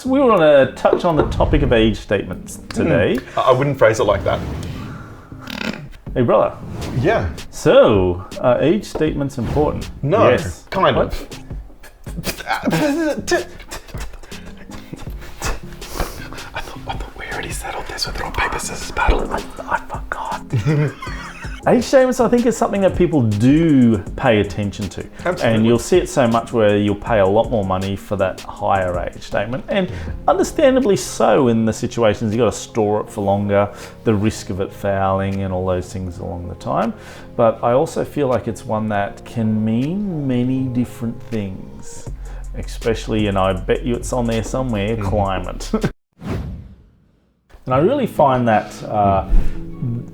So we want to touch on the topic of age statements today. I wouldn't phrase it like that. Hey, brother. Yeah. So, are age statements important? No, Yes. kind What? of. I thought we already settled this with rock, paper, scissors battle. I forgot. Age statements, I think, is something that people do pay attention to. Absolutely. And you'll see it so much where you'll pay a lot more money for that higher age statement. And understandably so in the situations. You've got to store it for longer, the risk of it fouling and all those things along the time. But I also feel like it's one that can mean many different things. Especially, and I bet you it's on there somewhere, climate. And I really find that,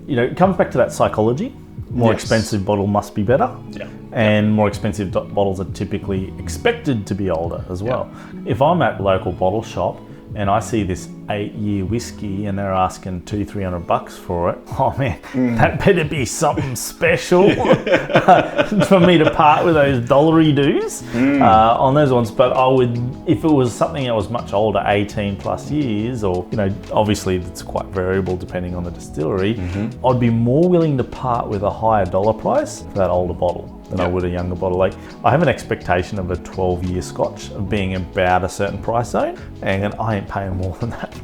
it comes back to that psychology. More expensive bottle must be better. Yeah. And more expensive bottles are typically expected to be older as well. If I'm at a local bottle shop and I see this 8-year whiskey and they're asking $200-300 for it, oh man, that better be something special for me to part with those dollary dues on those ones. But I would, if it was something that was much older, 18 plus years, or obviously it's quite variable depending on the distillery, I'd be more willing to part with a higher dollar price for that older bottle than I would a younger bottle. Like, I have an expectation of a 12-year Scotch of being about a certain price zone, and I ain't paying more than that.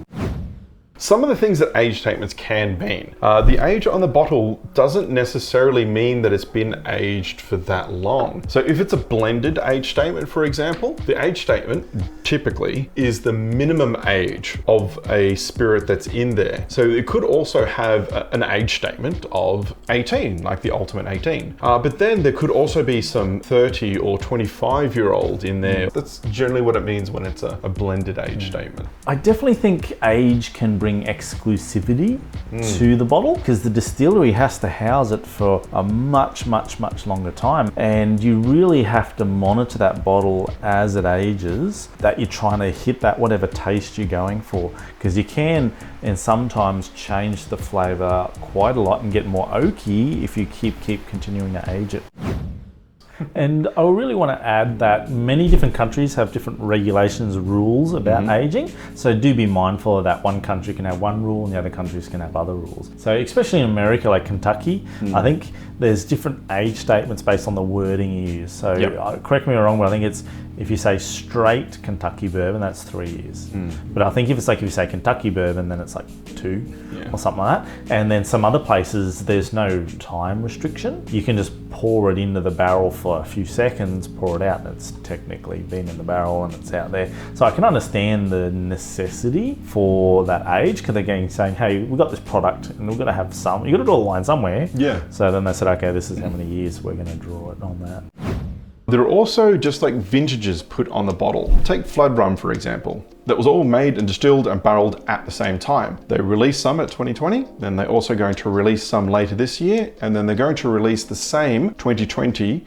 Some of the things that age statements can mean. The age on the bottle doesn't necessarily mean that it's been aged for that long. So if it's a blended age statement, for example, the age statement typically is the minimum age of a spirit that's in there. So it could also have an age statement of 18, like the ultimate 18. But then there could also be some 30 or 25-year-old in there. That's generally what it means when it's a blended age statement. I definitely think age can bring exclusivity to the bottle, because the distillery has to house it for a much longer time, and you really have to monitor that bottle as it ages, that you're trying to hit that whatever taste you're going for, because you can and sometimes change the flavor quite a lot and get more oaky if you keep continuing to age it. And I really want to add that many different countries have different regulations, rules about aging. So do be mindful of that. One country can have one rule and the other countries can have other rules. So especially in America, like Kentucky, I think there's different age statements based on the wording you use. So correct me if I'm wrong, but I think it's, if you say straight Kentucky bourbon, that's 3 years. But I think if you say Kentucky bourbon, then it's like 2 or something like that. And then some other places, there's no time restriction. You can just pour it into the barrel for a few seconds, pour it out, and it's technically been in the barrel and it's out there. So I can understand the necessity for that age, because they're saying, hey, we've got this product and we've got to have some, you've got to draw a line somewhere. Yeah. So then they said, okay, this is how many years we're going to draw it on that. There are also just like vintages put on the bottle. Take Flood Rum, for example. That was all made and distilled and barreled at the same time. They released some at 2020, then they're also going to release some later this year, and then they're going to release the same 2020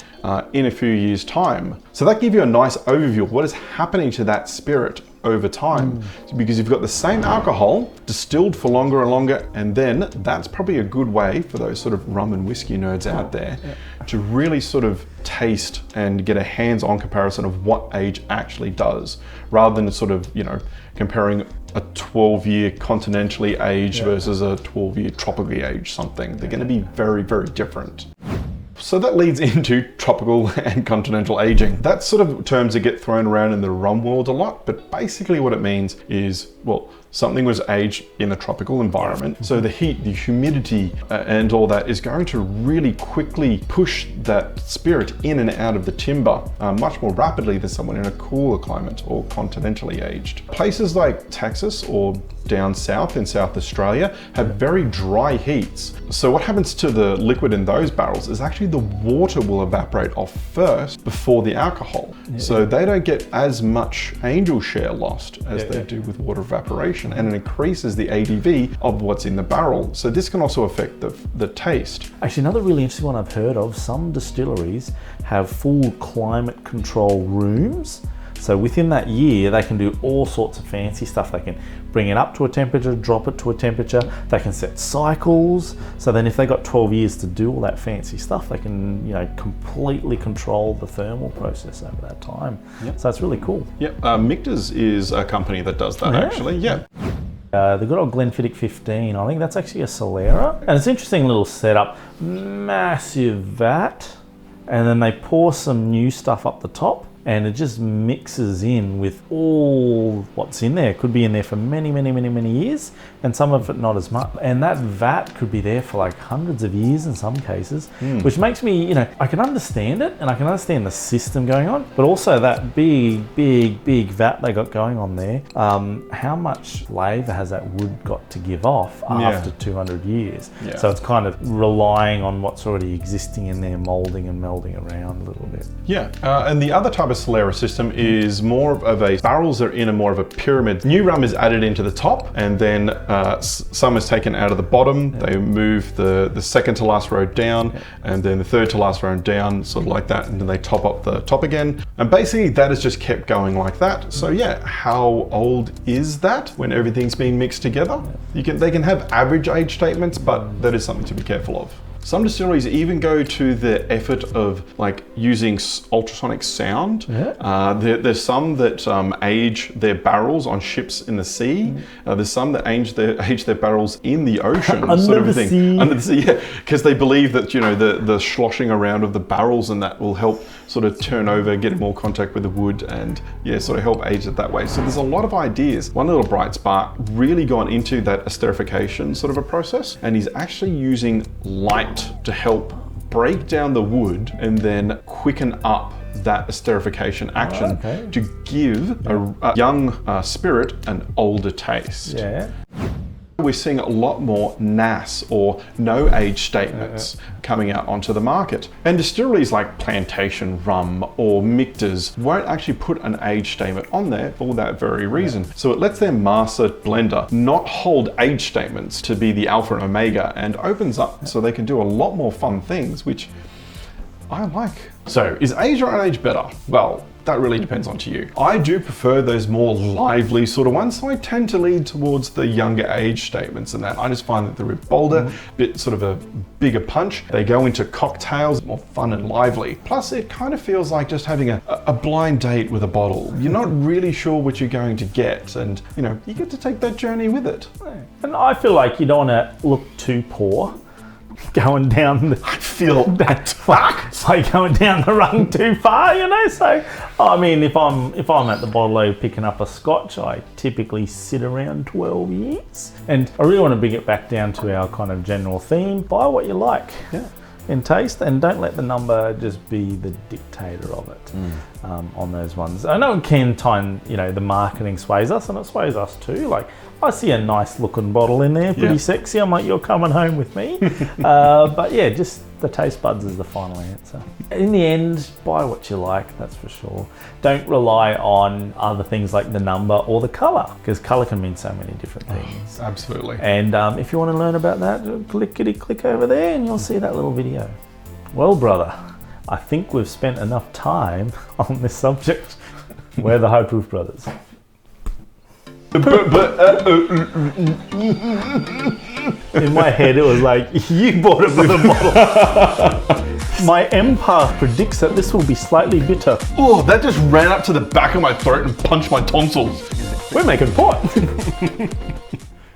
in a few years' time. So that gives you a nice overview of what is happening to that spirit over time, because you've got the same alcohol distilled for longer and longer, and then that's probably a good way for those sort of rum and whiskey nerds out there to really sort of taste and get a hands-on comparison of what age actually does, rather than sort of, comparing a 12-year continentally aged versus a 12-year tropically aged something. They're going to be very, very different. So that leads into tropical and continental aging. That's sort of terms that get thrown around in the rum world a lot, but basically what it means is, well, something was aged in a tropical environment. So the heat, the humidity, and all that is going to really quickly push that spirit in and out of the timber much more rapidly than someone in a cooler climate or continentally aged. Places like Texas or down south in South Australia have very dry heats. So what happens to the liquid in those barrels is actually the water will evaporate off first before the alcohol. So they don't get as much angel share lost as they do with water evaporation, and it increases the ADV of what's in the barrel. So this can also affect the taste. Actually, another really interesting one I've heard of, some distilleries have full climate control rooms So within that year, they can do all sorts of fancy stuff. They can bring it up to a temperature, drop it to a temperature. They can set cycles. So then if they got 12 years to do all that fancy stuff, they can, completely control the thermal process over that time. Yep. So it's really cool. Yep. Michter's is a company that does that, actually. Yeah. The good old Glenfiddich 15, I think that's actually a Solera. And it's an interesting little setup. Massive vat. And then they pour some new stuff up the top, and it just mixes in with all what's in there. It could be in there for many, many, many, many years, and some of it not as much. And that vat could be there for like hundreds of years in some cases, which makes me, I can understand it, and I can understand the system going on, but also that big, big, big vat they got going on there. How much flavour has that wood got to give off after 200 years? Yeah. So it's kind of relying on what's already existing in there, moulding and melding around a little bit. Yeah, and the other type of Solera system is more of a barrels are in a more of a pyramid. New rum is added into the top, and then some is taken out of the bottom. They move the second to last row down, and then the third to last row down, sort of like that, and then they top up the top again. And basically that is just kept going like that. So yeah, how old is that when everything's being mixed together? They can have average age statements, but that is something to be careful of. Some distilleries even go to the effort of like using ultrasonic sound. There's some that age their barrels on ships in the sea. There's some that age their barrels in the ocean, sort of thing. Under the sea, yeah, because they believe that the sloshing around of the barrels and that will help sort of turn over, get more contact with the wood, and sort of help age it that way. So there's a lot of ideas. One little bright spark really gone into that esterification sort of a process, and he's actually using light to help break down the wood and then quicken up that esterification action to give a young spirit an older taste. Yeah. We're seeing a lot more NAS or no age statements coming out onto the market. And distilleries like Plantation Rum or Michter's won't actually put an age statement on there for that very reason. So it lets their master blender not hold age statements to be the alpha and omega, and opens up so they can do a lot more fun things, which I like. So is age or unaged better? Well, that really depends on to you. I do prefer those more lively sort of ones, so I tend to lean towards the younger age statements and that. I just find that they're a bit bolder, bit sort of a bigger punch. They go into cocktails, more fun and lively. Plus it kind of feels like just having a blind date with a bottle. You're not really sure what you're going to get, and you get to take that journey with it. And I feel like you don't want to look too poor going down I feel that like going down the rung too far, So I mean, if I'm at the bottle picking up a scotch, I typically sit around 12 years. And I really want to bring it back down to our kind of general theme: buy what you like. In taste, and don't let the number just be the dictator of it on those ones. I know it can time, the marketing sways us, and it sways us too. Like, I see a nice looking bottle in there, pretty sexy. I'm like, you're coming home with me. But yeah, just the taste buds is the final answer. In the end, buy what you like, that's for sure. Don't rely on other things like the number or the color, because color can mean so many different things. Absolutely. And if you want to learn about that, click over there and you'll see that little video. Well, brother, I think we've spent enough time on this subject. We're the High Proof Brothers. In my head, it was like, you bought it for the bottle. My empath predicts that this will be slightly bitter. Oh, that just ran up to the back of my throat and punched my tonsils. We're making a point.